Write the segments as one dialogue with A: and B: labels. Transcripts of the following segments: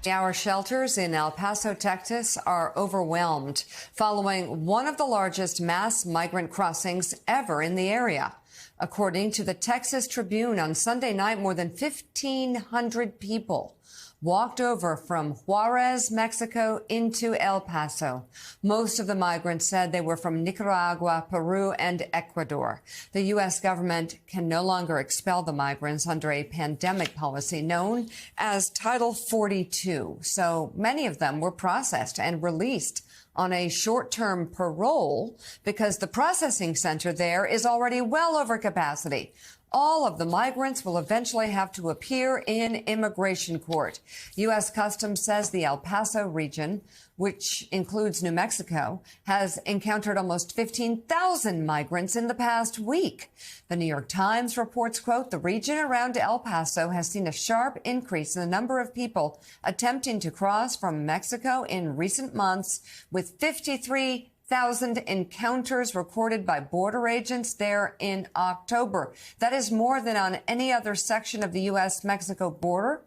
A: Our shelters in El Paso, Texas are overwhelmed following one of the largest mass migrant crossings ever in the area. According to the Texas Tribune, on Sunday night, more than 1,500 people walked over from Juarez, Mexico into El Paso. Most of the migrants said they were from Nicaragua, Peru, and Ecuador. The U.S. government can no longer expel the migrants under a pandemic policy known as Title 42. So many of them were processed and released on a short-term parole because the processing center there is already well over capacity. All of the migrants will eventually have to appear in immigration court. U.S. Customs says the El Paso region, which includes New Mexico, has encountered almost 15,000 migrants in the past week. The New York Times reports, quote, the region around El Paso has seen a sharp increase in the number of people attempting to cross from Mexico in recent months, with 53,000 encounters recorded by border agents there in October. That is more than on any other section of the U.S.-Mexico border.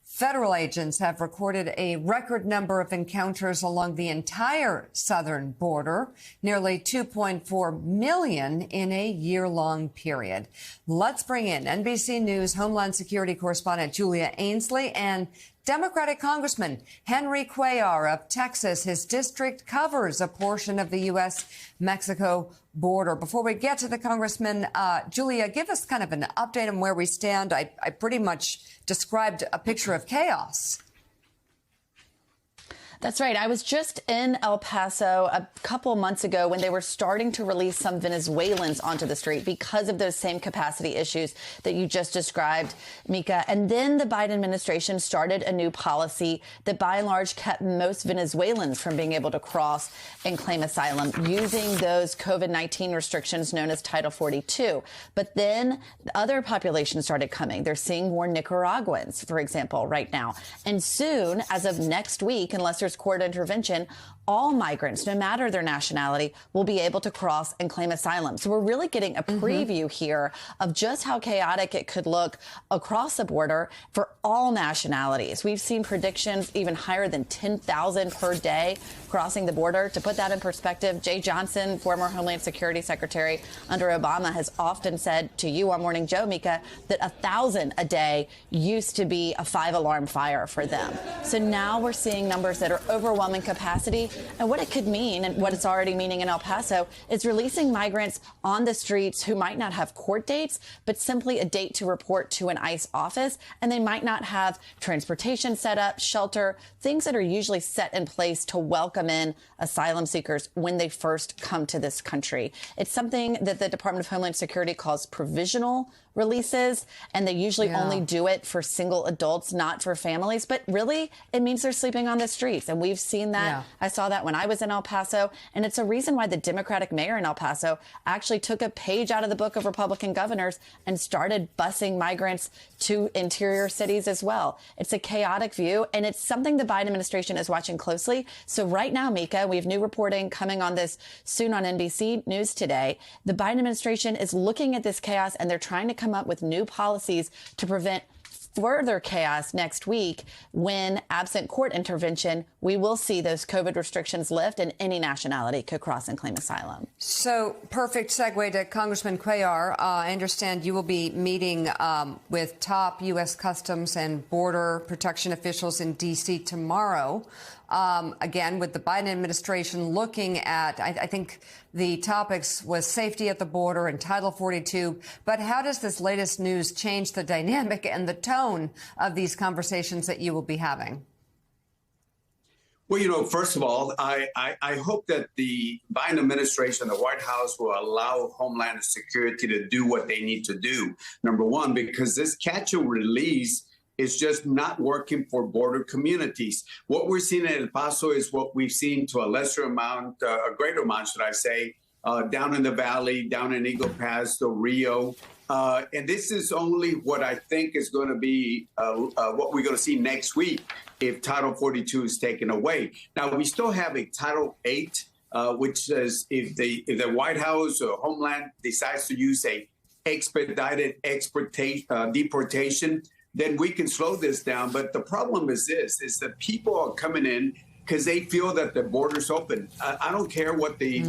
A: Federal agents have recorded a record number of encounters along the entire southern border, nearly 2.4 million in a year-long period. Let's bring in NBC News Homeland Security correspondent Julia Ainsley and Democratic Congressman Henry Cuellar of Texas. His district covers a portion of the U.S.-Mexico border. Before we get to the Congressman, Julia, give us kind of an update on where we stand. I pretty much described a picture of chaos.
B: That's right. I was just in El Paso a couple months ago when they were starting to release some Venezuelans onto the street because of those same capacity issues that you just described, Mika. And then the Biden administration started a new policy that by and large kept most Venezuelans from being able to cross and claim asylum using those COVID-19 restrictions known as Title 42. But then other populations started coming. They're seeing more Nicaraguans, for example, right now. And soon, as of next week, unless there's court intervention, all migrants, no matter their nationality, will be able to cross and claim asylum. So we're really getting a preview here of just how chaotic it could look across the border for all nationalities. We've seen predictions even higher than 10,000 per day crossing the border. To put that in perspective, Jay Johnson, former Homeland Security Secretary under Obama, has often said to you on Morning Joe, Mika, that 1,000 a day used to be a 5-alarm fire for them. So now we're seeing numbers that are overwhelming capacity. And what it could mean, and what it's already meaning in El Paso, is releasing migrants on the streets who might not have court dates, but simply a date to report to an ICE office. And they might not have transportation set up, shelter, things that are usually set in place to welcome in asylum seekers when they first come to this country. It's something that the Department of Homeland Security calls provisional releases, and they usually only do it for single adults, not for families. But really, it means they're sleeping on the streets. And we've seen that. I saw that when I was in El Paso. And it's a reason why the Democratic mayor in El Paso actually took a page out of the book of Republican governors and started busing migrants to interior cities as well. It's a chaotic view, and it's something the Biden administration is watching closely. So right now, Mika, we have new reporting coming on this soon on NBC News today. The Biden administration is looking at this chaos, and they're trying to come up with new policies to prevent further chaos next week when, absent court intervention, we will see those COVID restrictions lift and any nationality could cross and claim asylum.
A: So, perfect segue to Congressman Cuellar. I understand you will be meeting with top U.S. Customs and Border Protection officials in D.C. tomorrow. Again, with the Biden administration looking at, I think the topics was safety at the border and Title 42. But how does this latest news change the dynamic and the tone of these conversations that you will be having?
C: Well, first of all, I hope that the Biden administration, the White House, will allow Homeland Security to do what they need to do. Number one, because this catch and release is just not working for border communities. What we're seeing in El Paso is what we've seen to a lesser amount, a greater amount, should I say, down in the valley, down in Eagle Pass, Del Rio. And this is only what I think is going to be what we're going to see next week if Title 42 is taken away. Now, we still have a Title 8, which says if the White House or Homeland decides to use a expedited deportation, then we can slow this down. But the problem is this, is that people are coming in because they feel that the border's open. I don't care what the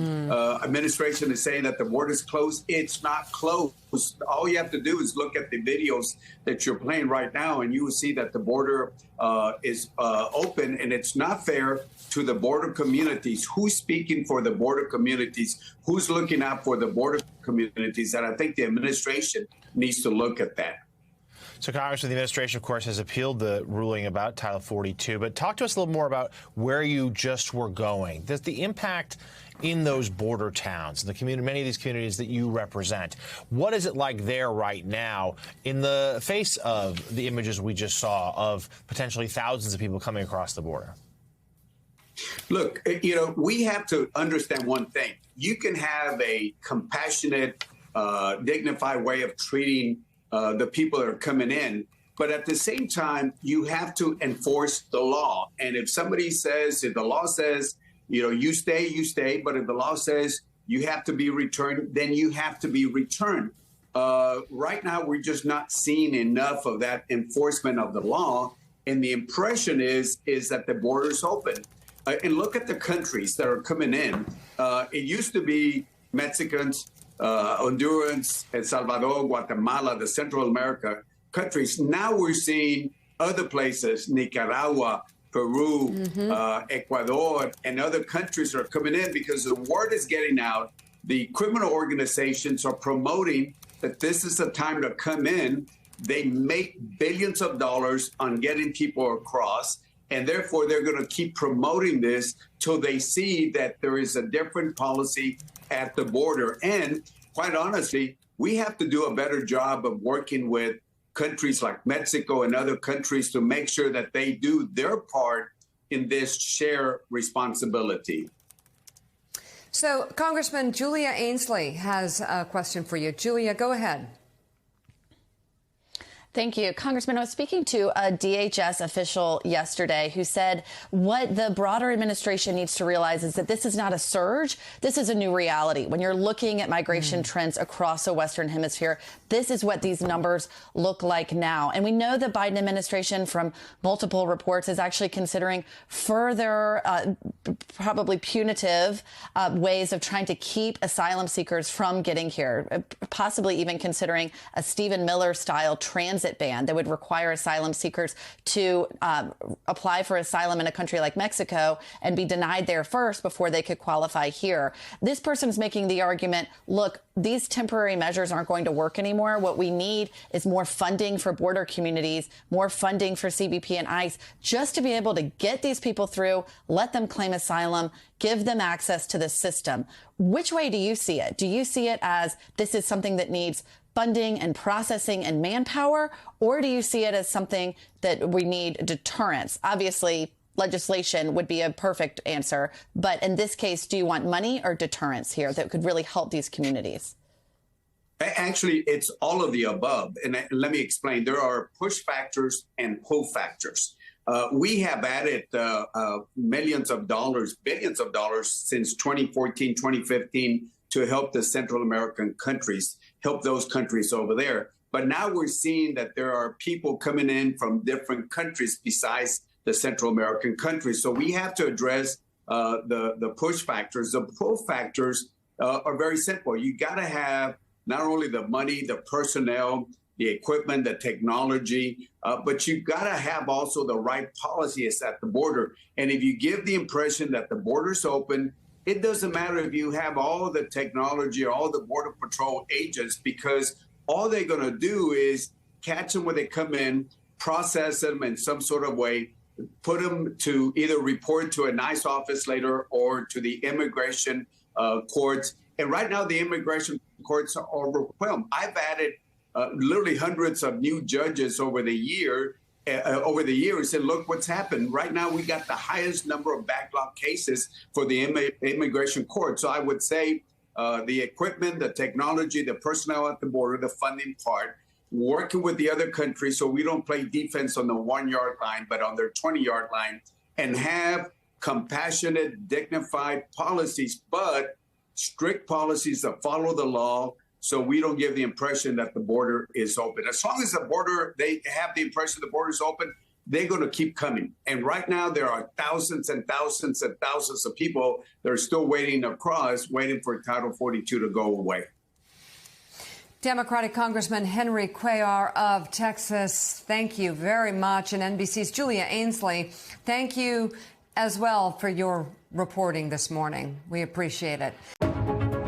C: administration is saying, that the border's closed. It's not closed. All you have to do is look at the videos that you're playing right now, and you will see that the border is open, and it's not fair to the border communities. Who's speaking for the border communities? Who's looking out for the border communities? And I think the administration needs to look at that.
D: So, Congressman, the administration, of course, has appealed the ruling about Title 42. But talk to us a little more about where you just were going. Does the impact in those border towns, the community, many of these communities that you represent, what is it like there right now in the face of the images we just saw of potentially thousands of people coming across the border?
C: Look, we have to understand one thing. You can have a compassionate, dignified way of treating the people that are coming in. But at the same time, you have to enforce the law. And if somebody says, if the law says, you stay, you stay. But if the law says you have to be returned, then you have to be returned. Right now, we're just not seeing enough of that enforcement of the law. And the impression is that the border is open. And look at the countries that are coming in. It used to be Mexicans, Honduras, El Salvador, Guatemala, the Central America countries. Now we're seeing other places, Nicaragua, Peru, Ecuador, and other countries are coming in because the word is getting out. The criminal organizations are promoting that this is the time to come in. They make billions of dollars on getting people across, and therefore they're going to keep promoting this till they see that there is a different policy at the border. And quite honestly, we have to do a better job of working with countries like Mexico and other countries to make sure that they do their part in this shared responsibility.
A: So, Congressman, Julia Ainsley has a question for you. Julia, go ahead.
B: Thank you. Congressman, I was speaking to a DHS official yesterday who said what the broader administration needs to realize is that this is not a surge. This is a new reality. When you're looking at migration trends across the Western Hemisphere, this is what these numbers look like now. And we know the Biden administration, from multiple reports, is actually considering further, probably punitive ways of trying to keep asylum seekers from getting here, possibly even considering a Stephen Miller-style transit ban that would require asylum seekers to apply for asylum in a country like Mexico and be denied there first before they could qualify here. This person's making the argument, look, these temporary measures aren't going to work anymore. What we need is more funding for border communities, more funding for CBP and ICE, just to be able to get these people through, let them claim asylum, give them access to the system. Which way do you see it? Do you see it as this is something that needs funding and processing and manpower, or do you see it as something that we need deterrence? Obviously, legislation would be a perfect answer. But in this case, do you want money or deterrence here that could really help these communities?
C: Actually, it's all of the above. And let me explain. There are push factors and pull factors. We have added millions of dollars, billions of dollars since 2014, 2015 to help the Central American countries, help those countries over there. But now we're seeing that there are people coming in from different countries besides the Central American countries. So we have to address the push factors. The pull factors are very simple. You got to have not only the money, the personnel, the equipment, the technology, but you got to have also the right policies at the border. And if you give the impression that the border's open, it doesn't matter if you have all the technology or all the Border Patrol agents, because all they're going to do is catch them when they come in, process them in some sort of way, put them to either report to an ICE office later or to the immigration courts. And right now, the immigration courts are overwhelmed. I've added literally hundreds of new judges over the years, and look what's happened. Right now, we got the highest number of backlog cases for the immigration court. So I would say the equipment, the technology, the personnel at the border, the funding part, working with the other countries so we don't play defense on the 1-yard line, but on their 20-yard line, and have compassionate, dignified policies, but strict policies that follow the law, so we don't give the impression that the border is open. As long as the border, they have the impression the border is open, they're going to keep coming. And right now, there are thousands and thousands and thousands of people that are still waiting across, waiting for Title 42 to go away.
A: Democratic Congressman Henry Cuellar of Texas, thank you very much. And NBC's Julia Ainsley, thank you as well for your reporting this morning. We appreciate it.